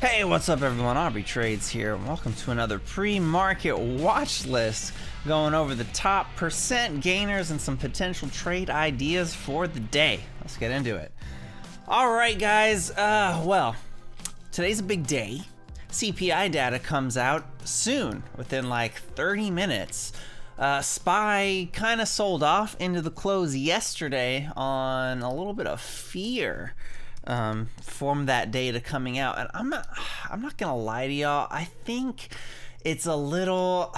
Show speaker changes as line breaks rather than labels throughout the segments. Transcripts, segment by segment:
Hey, what's up everyone? Aubrey Trades here. Welcome to another pre-market watch list, going over the top percent gainers and some potential trade ideas for the day. Let's get into it. All right, guys. Well, today's a big day. CPI data comes out soon, within like 30 minutes. SPY kind of sold off into the close yesterday on a little bit of fear from that data coming out, and I'm not gonna lie to y'all. I think it's a little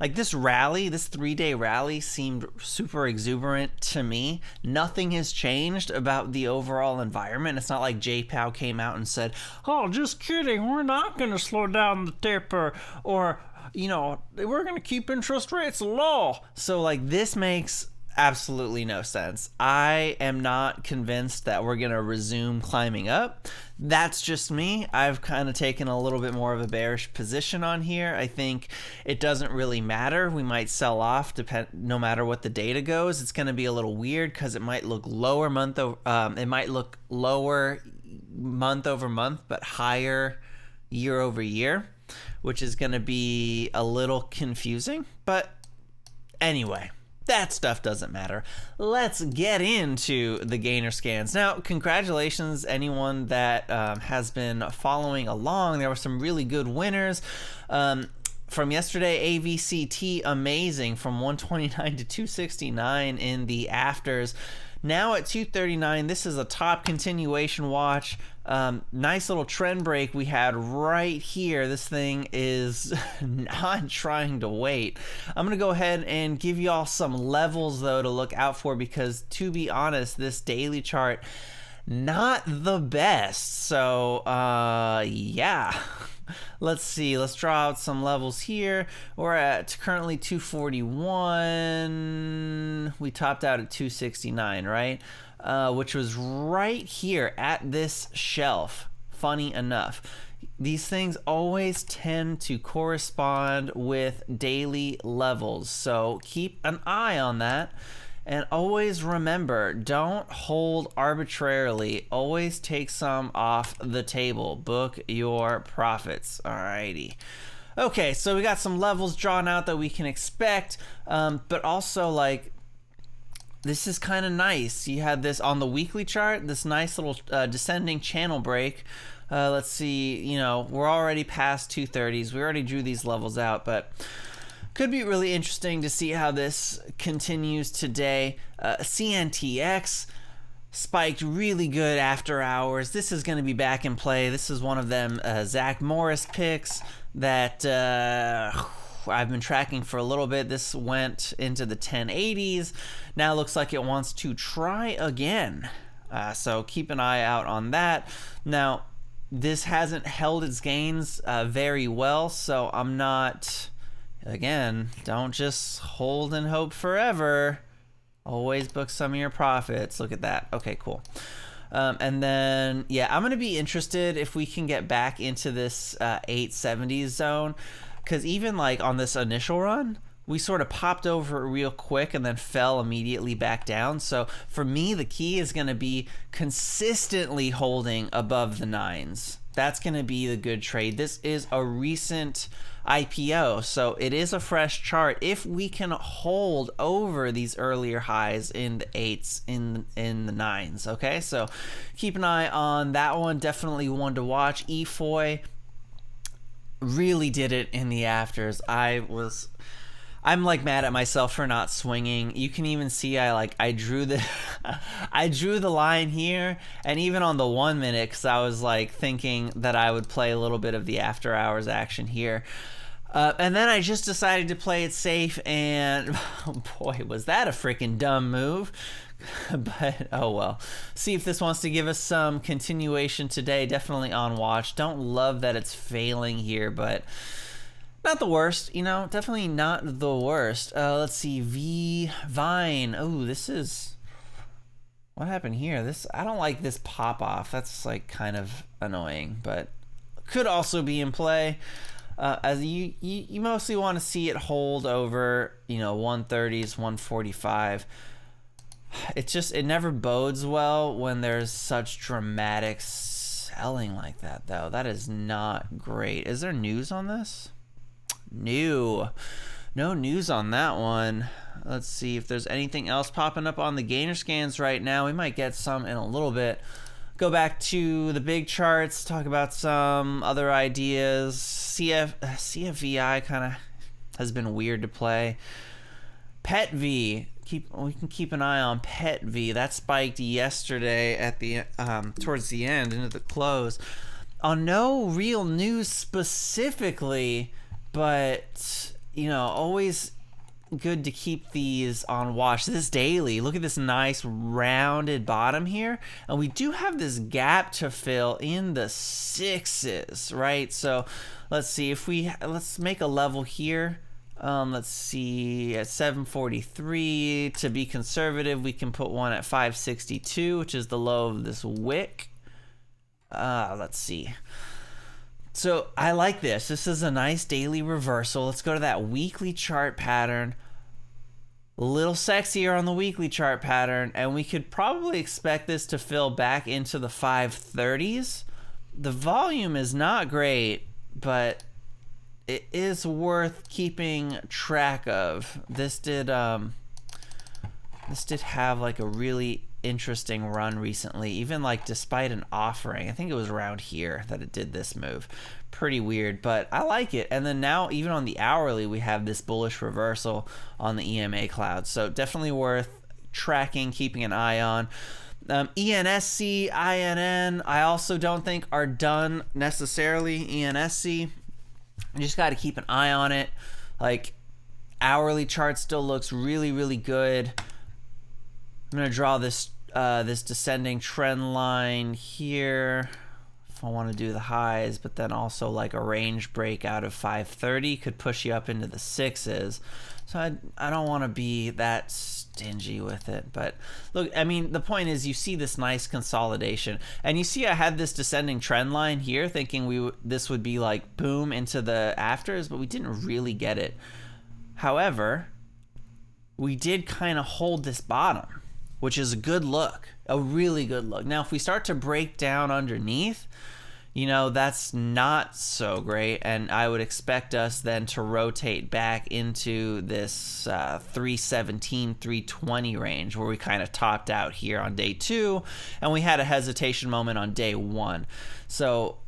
like this rally, this 3-day rally seemed super exuberant to me. Nothing has changed about the overall environment. It's not like J-Pow came out and said, "Oh, just kidding, we're not gonna slow down the taper," or, you know, "we're gonna keep interest rates low." So like, this makes absolutely no sense. I am not convinced that we're gonna resume climbing up. That's just me. I've kind of taken a little bit more of a bearish position on here. I think it doesn't really matter. We might sell off no matter what the data goes. It's going to be a little weird because it might look lower month over month, but higher year over year, which is going to be a little confusing. But anyway, that stuff doesn't matter. Let's get into the gainer scans. Now, congratulations anyone that has been following along. There were some really good winners. From yesterday, AVCT, amazing, from 129 to 269 in the afters. Now at 239, this is a top continuation watch. Nice little trend break we had right here. This thing is not trying to wait. I'm gonna go ahead and give y'all some levels though to look out for, because to be honest, this daily chart, not the best. So yeah. Let's see, let's draw out some levels here. We're at currently 241. We topped out at 269, right? Which was right here at this shelf. Funny enough, these things always tend to correspond with daily levels, so keep an eye on that. And always remember, don't hold arbitrarily. Always take some off the table. Book your profits. Alrighty. Okay, so we got some levels drawn out that we can expect, but also, like, this is kind of nice. You had this on the weekly chart, this nice little descending channel break. Let's see, you know, we're already past 230s. We already drew these levels out, but could be really interesting to see how this continues today. CNTX spiked really good after hours. This is going to be back in play. This is one of them Zach Morris picks that I've been tracking for a little bit. This went into the 1080s. Now looks like it wants to try again. So keep an eye out on that. Now, this hasn't held its gains very well, so I'm not... Again, don't just hold and hope forever. Always book some of your profits. Look at that. Okay, cool. And then, yeah, I'm going to be interested if we can get back into this 870s zone. Because even like on this initial run, we sort of popped over real quick and then fell immediately back down. So for me, the key is going to be consistently holding above the 9s. That's going to be the good trade. This is a recent IPO, so it is a fresh chart. If we can hold over these earlier highs in the 8s, in the 9s, okay? So keep an eye on that one. Definitely one to watch. EFOI really did it in the afters. I'm like mad at myself for not swinging. You can even see I drew the I drew the line here, and even on the 1 minute, because I was like thinking that I would play a little bit of the after hours action here. And then I just decided to play it safe, and oh boy, was that a freaking dumb move. But oh well. See if this wants to give us some continuation today. Definitely on watch. Don't love that it's failing here, but not the worst, you know, definitely not the worst. Let's see, VYNE. Oh, this is, what happened here? I don't like this pop off. That's like kind of annoying, but could also be in play. As you mostly want to see it hold over, you know, 130s, 145. It never bodes well when there's such dramatic selling like that, though. That is not great. Is there news on this? No news on that one. Let's see if there's anything else popping up on the gainer scans right now. We might get some in a little bit. Go back to the big charts, talk about some other ideas. CFVI kind of has been weird to play. PET-V, we can keep an eye on PET-V. That spiked yesterday at the towards the end into the close. On no real news specifically, but you know, always good to keep these on watch. This daily, look at this nice rounded bottom here, and we do have this gap to fill in the 6s, right? So let's see if let's make a level here. Let's see, at 743. To be conservative, we can put one at 562, which is the low of this wick. Let's see. So I like this. This is a nice daily reversal. Let's go to that weekly chart pattern. A little sexier on the weekly chart pattern, and we could probably expect this to fill back into the 530s. The volume is not great, but it is worth keeping track of. This did have like a really interesting run recently, even like despite an offering. I think it was around here that it did this move. Pretty weird, but I like it. And then now even on the hourly, we have this bullish reversal on the EMA cloud. So definitely worth tracking, keeping an eye on. ENSC, INN, I also don't think are done necessarily. ENSC, you just got to keep an eye on it. Like, hourly chart still looks really, really good. I'm going to draw this this descending trend line here if I want to do the highs, but then also like a range break out of 530 could push you up into the 6s. So I don't want to be that stingy with it. But look, I mean, the point is you see this nice consolidation, and you see I had this descending trend line here thinking this would be like boom into the afters, but we didn't really get it. However, we did kind of hold this bottom, which is a good look, a really good look. Now, if we start to break down underneath, you know, that's not so great, and I would expect us then to rotate back into this 317, 320 range where we kind of topped out here on day 2, and we had a hesitation moment on day 1. So,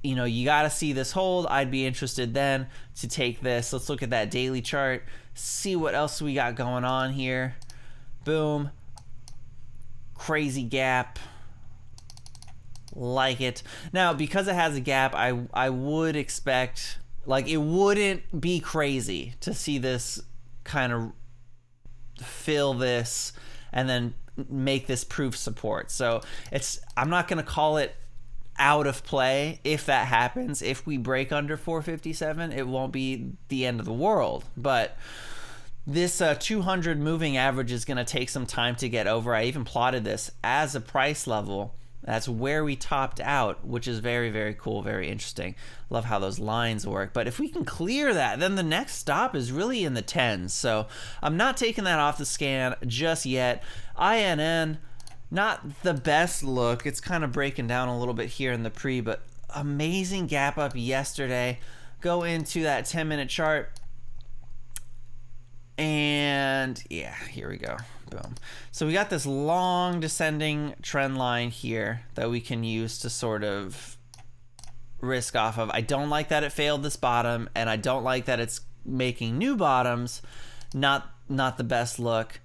you know, you got to see this hold. I'd be interested then to take this. Let's look at that daily chart, see what else we got going on here. Boom. Crazy gap. Like it. Now, because it has a gap, I would expect, like, it wouldn't be crazy to see this kind of fill this and then make this proof support. So I'm not going to call it out of play if that happens. If we break under 457, it won't be the end of the world. But this 200 moving average is going to take some time to get over. I even plotted this as a price level. That's where we topped out, which is very, very cool, very interesting. Love how those lines work. But if we can clear that, then the next stop is really in the 10s. So I'm not taking that off the scan just yet. INN, not the best look. It's kind of breaking down a little bit here in the pre, but amazing gap up yesterday. Go into that 10-minute chart. And yeah, here we go. Boom. So we got this long descending trend line here that we can use to sort of risk off of. I don't like that it failed this bottom, and I don't like that it's making new bottoms. Not the best look.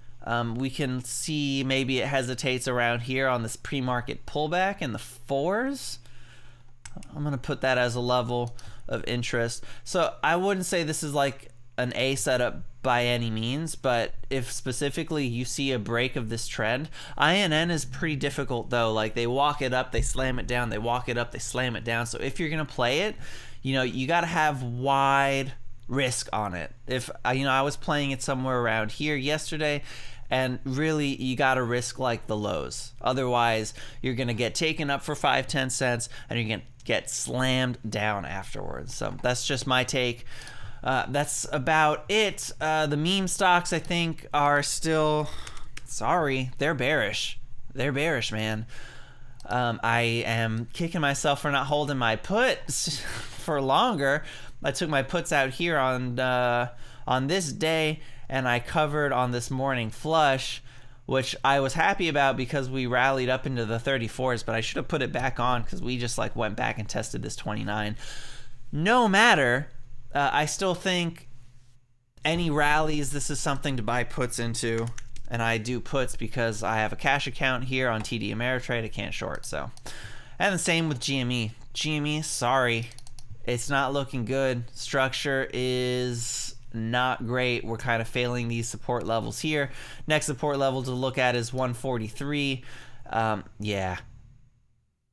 We can see maybe it hesitates around here on this pre-market pullback in the 4s. I'm gonna put that as a level of interest. So I wouldn't say this is like an A setup by any means, but if specifically you see a break of this trend, INN is pretty difficult though. Like, they walk it up, they slam it down, they walk it up, they slam it down. So if you're gonna play it, you know, you got to have wide risk on it. If I was playing it somewhere around here yesterday, and really you got to risk like the lows. Otherwise, you're gonna get taken up for 5-10 cents, and you're gonna get slammed down afterwards. So that's just my take. That's about it. The meme stocks, I think, are still, sorry, they're bearish. They're bearish, man. I am kicking myself for not holding my puts for longer. I took my puts out here on this day, and I covered on this morning flush, which I was happy about because we rallied up into the 34s, but I should have put it back on because we just like went back and tested this 29. No matter, I still think any rallies, this is something to buy puts into, and I do puts because I have a cash account here on TD Ameritrade. I can't short, so. And the same with GME. GME, sorry, it's not looking good. Structure is not great. We're kind of failing these support levels here. Next support level to look at is 143. Yeah,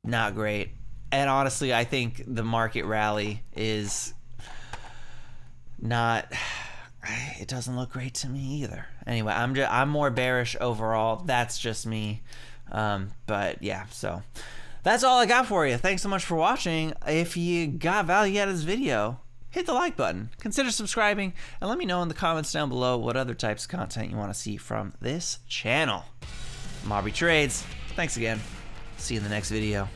not great. And honestly, I think the market rally is not, it doesn't look great to me either. Anyway, I'm more bearish overall. That's just me. But yeah, so that's all I got for you. Thanks so much for watching. If you got value out of this video, hit the like button, consider subscribing, and let me know in the comments down below what other types of content you want to see from this channel. I'm Aubrey Trades. Thanks again. See you in the next video.